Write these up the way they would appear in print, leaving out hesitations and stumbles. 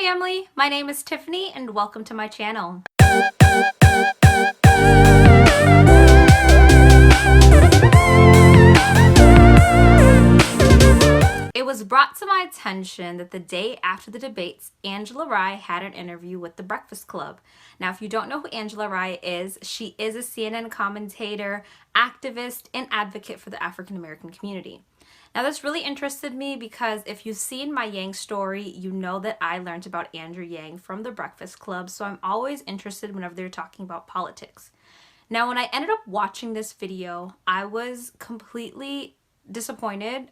family, my name is Tiffany and welcome to my channel. It was brought to my attention that the day after the debates, Angela Rye had an interview with The Breakfast Club. Now, if you don't know who Angela Rye is, she is a CNN commentator, activist, and advocate for the African American community. Now, this really interested me because if you've seen my Yang story, you know that I learned about Andrew Yang from The Breakfast Club, so I'm always interested whenever they're talking about politics. Now, when I ended up watching this video, I was completely disappointed,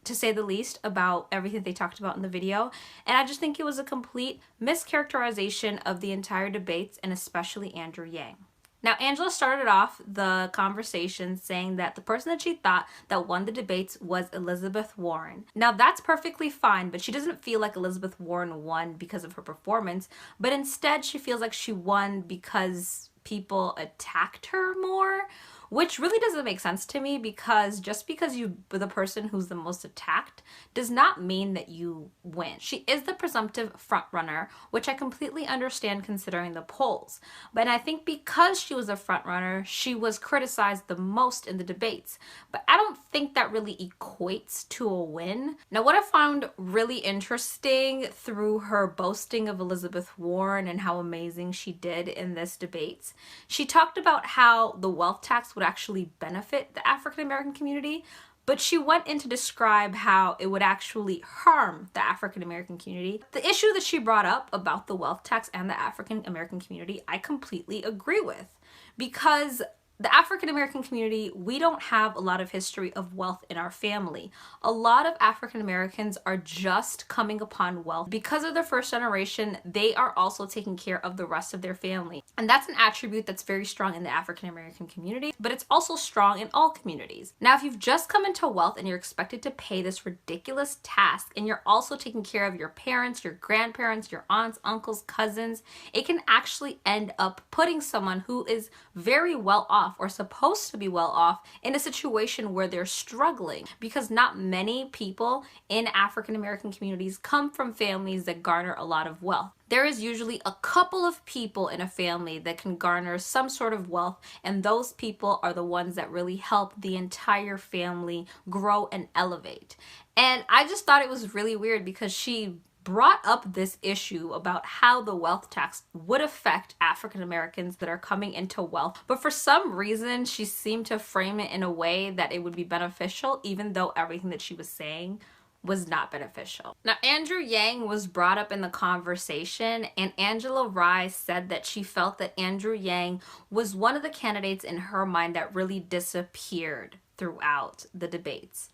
to say the least, about everything they talked about in the video, and I just think it was a complete mischaracterization of the entire debates, and especially Andrew Yang. Now, Angela started off the conversation saying that the person that she thought that won the debates was Elizabeth Warren. Now, that's perfectly fine, but she doesn't feel like Elizabeth Warren won because of her performance, but instead she feels like she won because people attacked her more, which really doesn't make sense to me, because just because you're the person who's the most attacked does not mean that you win. She is the presumptive frontrunner, which I completely understand considering the polls. But I think because she was a frontrunner, she was criticized the most in the debates. But I don't think that really equates to a win. Now, what I found really interesting through her boasting of Elizabeth Warren and how amazing she did in this debates, she talked about how the wealth tax would actually benefit the African American community, but she went in to describe how it would actually harm the African American community. The issue that she brought up about the wealth tax and the African American community, I completely agree with, because the African American community, we don't have a lot of history of wealth in our family. A lot of African Americans are just coming upon wealth. Because of their first generation, they are also taking care of the rest of their family. And that's an attribute that's very strong in the African American community, but it's also strong in all communities. Now, if you've just come into wealth and you're expected to pay this ridiculous task, and you're also taking care of your parents, your grandparents, your aunts, uncles, cousins, it can actually end up putting someone who is very well off or supposed to be well off in a situation where they're struggling, because not many people in African American communities come from families that garner a lot of wealth. There is usually a couple of people in a family that can garner some sort of wealth, and those people are the ones that really help the entire family grow and elevate. And I just thought it was really weird because she brought up this issue about how the wealth tax would affect African Americans that are coming into wealth, but for some reason she seemed to frame it in a way that it would be beneficial, even though everything that she was saying was not beneficial. Now, Andrew Yang was brought up in the conversation, and Angela Rye said that she felt that Andrew Yang was one of the candidates in her mind that really disappeared throughout the debates.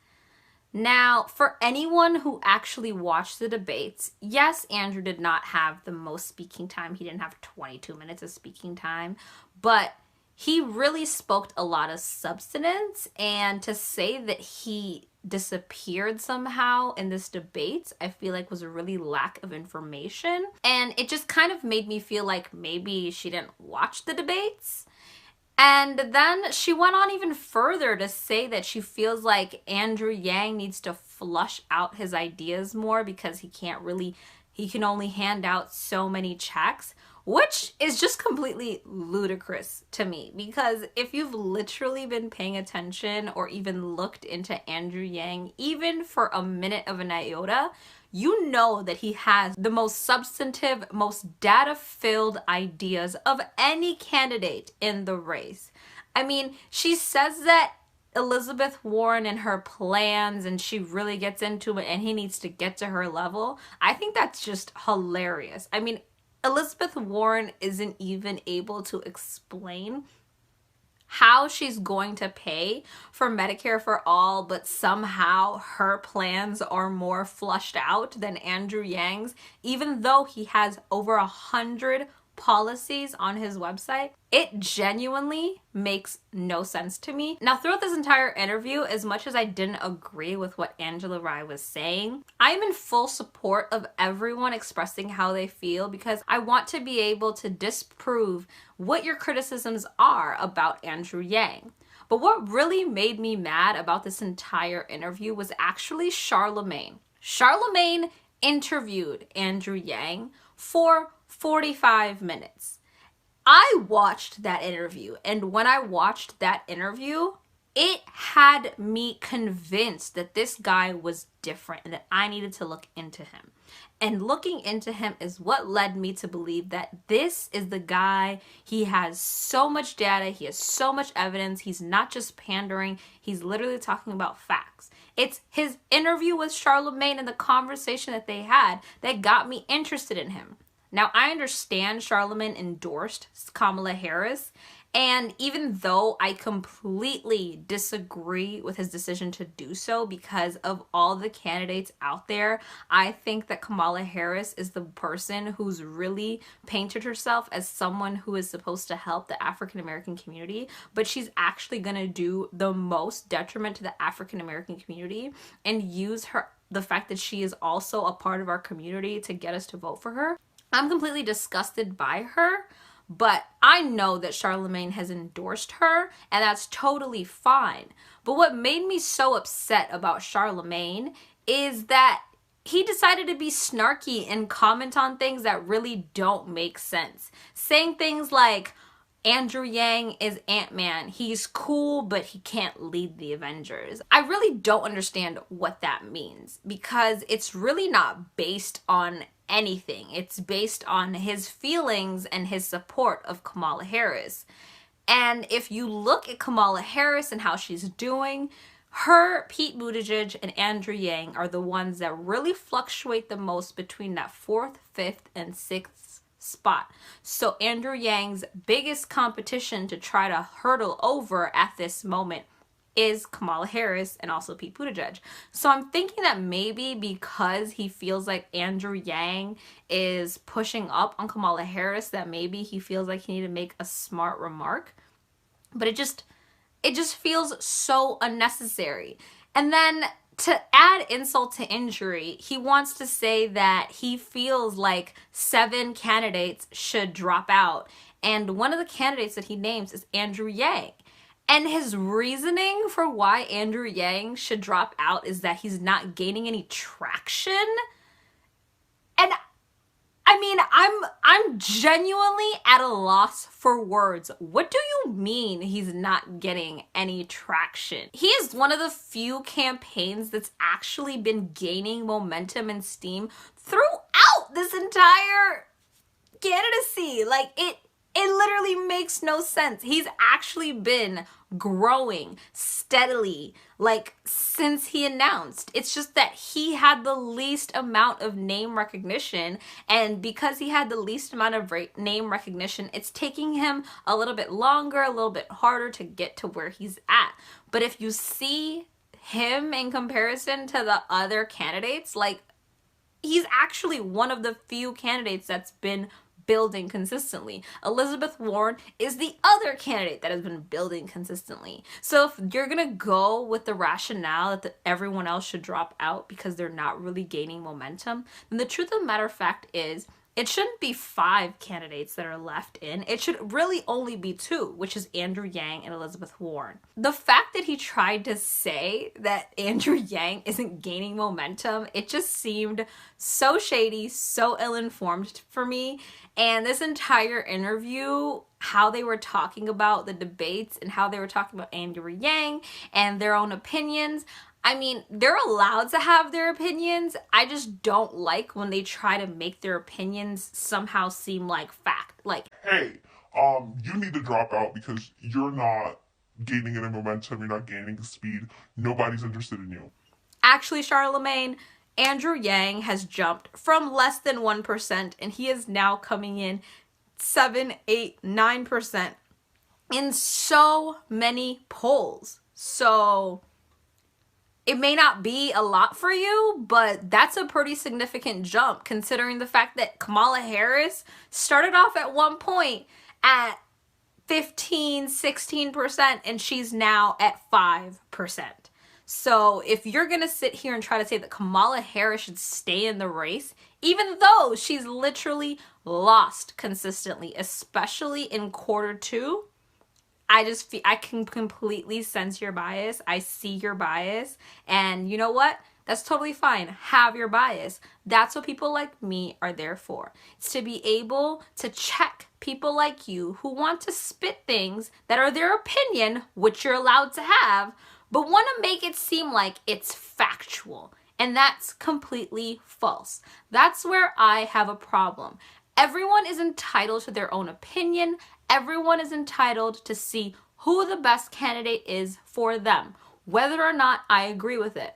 Now, for anyone who actually watched the debates, yes, Andrew did not have the most speaking time. He didn't have 22 minutes of speaking time, but he really spoke a lot of substance, and to say that he disappeared somehow in this debate, I feel like was a really lack of information, and it just kind of made me feel like maybe she didn't watch the debates. And then she went on even further to say that she feels like Andrew Yang needs to flush out his ideas more because he can only hand out so many checks, which is just completely ludicrous to me, because if you've literally been paying attention or even looked into Andrew Yang, even for a minute of an iota, you know that he has the most substantive, most data-filled ideas of any candidate in the race. I mean, she says that Elizabeth Warren and her plans, and she really gets into it, and he needs to get to her level. I think that's just hilarious. I mean, Elizabeth Warren isn't even able to explain how she's going to pay for Medicare for all, but somehow her plans are more flushed out than Andrew Yang's, even though he has over 100 policies on his website. It genuinely makes no sense to me. Now, throughout this entire interview, as much as I didn't agree with what Angela Rye was saying, I'm in full support of everyone expressing how they feel, because I want to be able to disprove what your criticisms are about Andrew Yang. But what really made me mad about this entire interview was actually Charlemagne. Charlemagne interviewed Andrew Yang for 45 minutes. I watched that interview, and when I watched that interview, it had me convinced that this guy was different and that I needed to look into him. And looking into him is what led me to believe that this is the guy. He has so much data. He has so much evidence. He's not just pandering. He's literally talking about facts. It's his interview with Charlemagne and the conversation that they had that got me interested in him. Now, I understand Charlemagne endorsed Kamala Harris, and even though I completely disagree with his decision to do so because of all the candidates out there, I think that Kamala Harris is the person who's really painted herself as someone who is supposed to help the African American community, but she's actually going to do the most detriment to the African American community and use the fact that she is also a part of our community to get us to vote for her. I'm completely disgusted by her, but I know that Charlemagne has endorsed her, and that's totally fine. But what made me so upset about Charlemagne is that he decided to be snarky and comment on things that really don't make sense. Saying things like, Andrew Yang is Ant-Man. He's cool, but he can't lead the Avengers. I really don't understand what that means because it's really not based on anything. It's based on his feelings and his support of Kamala Harris. And if you look at Kamala Harris and how she's doing, her, Pete Buttigieg, and Andrew Yang are the ones that really fluctuate the most between that 4th, 5th, and 6th spot. So Andrew Yang's biggest competition to try to hurdle over at this moment is Kamala Harris and also Pete Buttigieg. So I'm thinking that maybe because he feels like Andrew Yang is pushing up on Kamala Harris, that maybe he feels like he needed to make a smart remark. But it just feels so unnecessary. And then to add insult to injury, he wants to say that he feels like 7 candidates should drop out. And one of the candidates that he names is Andrew Yang. And his reasoning for why Andrew Yang should drop out is that he's not gaining any traction. And I mean, I'm genuinely at a loss for words. What do you mean he's not getting any traction? He is one of the few campaigns that's actually been gaining momentum and steam throughout this entire candidacy. Like, it literally makes no sense. He's actually been growing steadily, like, since he announced. It's just that he had the least amount of name recognition, and because he had the least amount of name recognition, it's taking him a little bit longer, a little bit harder to get to where he's at. But if you see him in comparison to the other candidates, like, he's actually one of the few candidates that's been building consistently. Elizabeth Warren is the other candidate that has been building consistently. So if you're gonna go with the rationale that everyone else should drop out because they're not really gaining momentum, then the truth of the matter fact is it shouldn't be 5 candidates that are left in. It should really only be 2, which is Andrew Yang and Elizabeth Warren. The fact that he tried to say that Andrew Yang isn't gaining momentum, it just seemed so shady, so ill-informed for me. And this entire interview, how they were talking about the debates and how they were talking about Andrew Yang and their own opinions, I mean, they're allowed to have their opinions. I just don't like when they try to make their opinions somehow seem like fact. Like, hey, you need to drop out because you're not gaining any momentum, you're not gaining speed, nobody's interested in you. Actually, Charlemagne, Andrew Yang has jumped from less than 1%, and he is now coming in 7, 8, 9% in so many polls. So it may not be a lot for you, but that's a pretty significant jump considering the fact that Kamala Harris started off at one point at 15, 16%, and she's now at 5%. So if you're going to sit here and try to say that Kamala Harris should stay in the race, even though she's literally lost consistently, especially in Q2, I can completely sense your bias. I see your bias. And you know what? That's totally fine. Have your bias. That's what people like me are there for. It's to be able to check people like you who want to spit things that are their opinion, which you're allowed to have, but want to make it seem like it's factual. And that's completely false. That's where I have a problem. Everyone is entitled to their own opinion. Everyone is entitled to see who the best candidate is for them, whether or not I agree with it.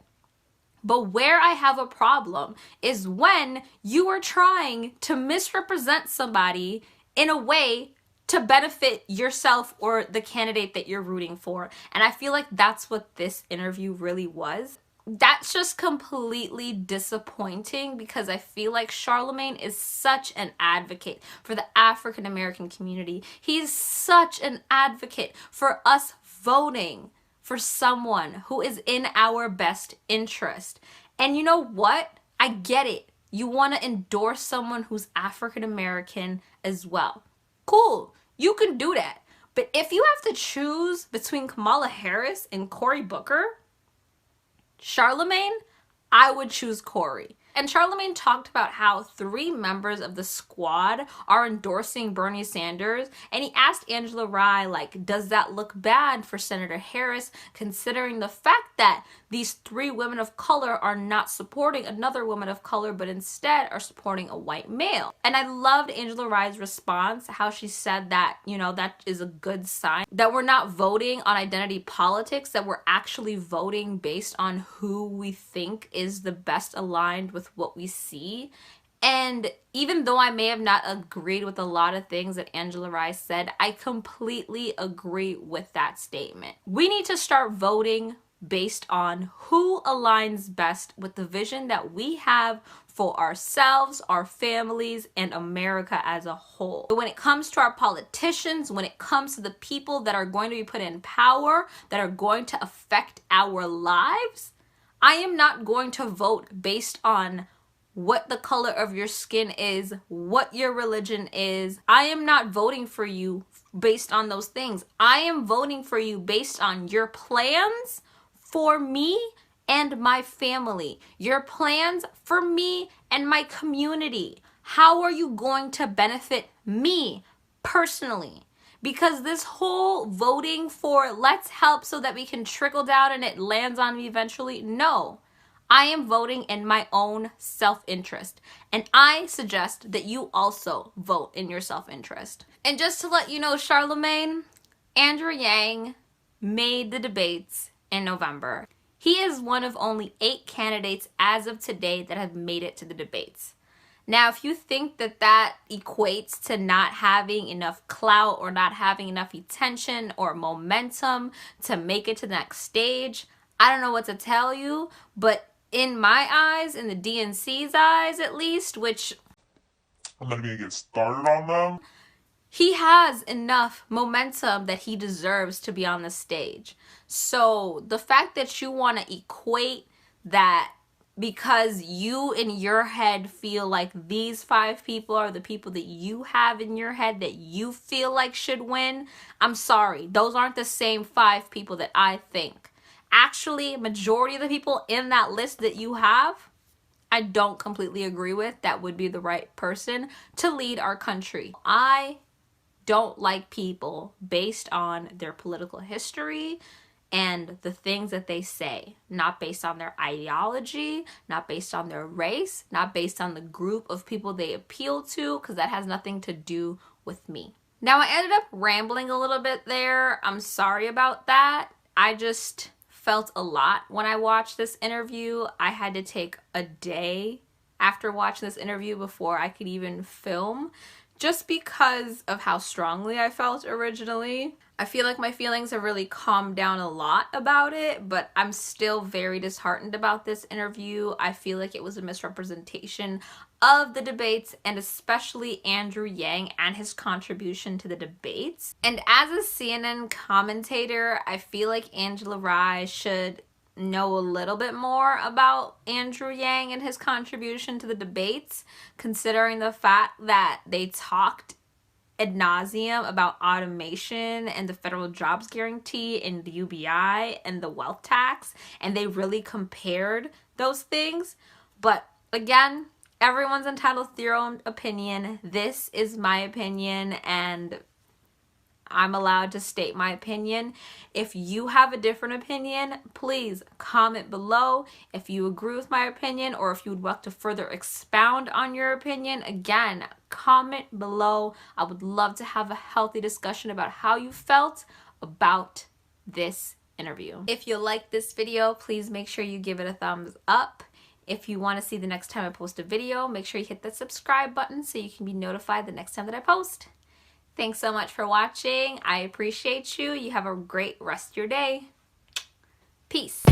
But where I have a problem is when you are trying to misrepresent somebody in a way to benefit yourself or the candidate that you're rooting for. And I feel like that's what this interview really was. That's just completely disappointing because I feel like Charlemagne is such an advocate for the African American community. He's such an advocate for us voting for someone who is in our best interest. And you know what? I get it. You want to endorse someone who's African American as well. Cool. You can do that. But if you have to choose between Kamala Harris and Cory Booker, Charlemagne, I would choose Cory. And Charlemagne talked about how 3 members of the squad are endorsing Bernie Sanders. And he asked Angela Rye, like, does that look bad for Senator Harris, considering the fact that these 3 women of color are not supporting another woman of color, but instead are supporting a white male? And I loved Angela Rye's response, how she said that, you know, that is a good sign that we're not voting on identity politics, that we're actually voting based on who we think is the best aligned with what we see. And even though I may have not agreed with a lot of things that Angela Rye said, I completely agree with that statement. We need to start voting based on who aligns best with the vision that we have for ourselves, our families, and America as a whole. But when it comes to our politicians, when it comes to the people that are going to be put in power, that are going to affect our lives, I am not going to vote based on what the color of your skin is, what your religion is. I am not voting for you based on those things. I am voting for you based on your plans for me and my family, your plans for me and my community. How are you going to benefit me personally? Because this whole voting for let's help so that we can trickle down and it lands on me eventually, no. I am voting in my own self-interest. And I suggest that you also vote in your self-interest. And just to let you know, Charlemagne, Andrew Yang made the debates in November. He is one of only 8 candidates as of today that have made it to the debates. Now, if you think that that equates to not having enough clout or not having enough attention or momentum to make it to the next stage, I don't know what to tell you, but in my eyes, in the DNC's eyes at least, which I'm not even gonna get started on them, he has enough momentum that he deserves to be on the stage. So the fact that you want to equate that because you in your head feel like these 5 people are the people that you have in your head that you feel like should win, I'm sorry. Those aren't the same 5 people that I think. Actually, majority of the people in that list that you have, I don't completely agree with that would be the right person to lead our country. I don't like people based on their political history and the things that they say, not based on their ideology, not based on their race, not based on the group of people they appeal to, because that has nothing to do with me. Now, I ended up rambling a little bit there. I'm sorry about that. I just felt a lot when I watched this interview. I had to take a day after watching this interview before I could even film, just because of how strongly I felt originally. I feel like my feelings have really calmed down a lot about it, but I'm still very disheartened about this interview. I feel like it was a misrepresentation of the debates, and especially Andrew Yang and his contribution to the debates. And as a CNN commentator, I feel like Angela Rye should know a little bit more about Andrew Yang and his contribution to the debates, considering the fact that they talked ad nauseum about automation and the federal jobs guarantee and the UBI and the wealth tax, and they really compared those things. But again, everyone's entitled to their own opinion. This is my opinion, and I'm allowed to state my opinion. If you have a different opinion, please comment below if you agree with my opinion or if you would like to further expound on your opinion. Again, comment below. I would love to have a healthy discussion about how you felt about this interview. If you like this video, please make sure you give it a thumbs up. If you want to see the next time I post a video, make sure you hit that subscribe button so you can be notified the next time that I post. Thanks so much for watching. I appreciate you. You have a great rest of your day. Peace.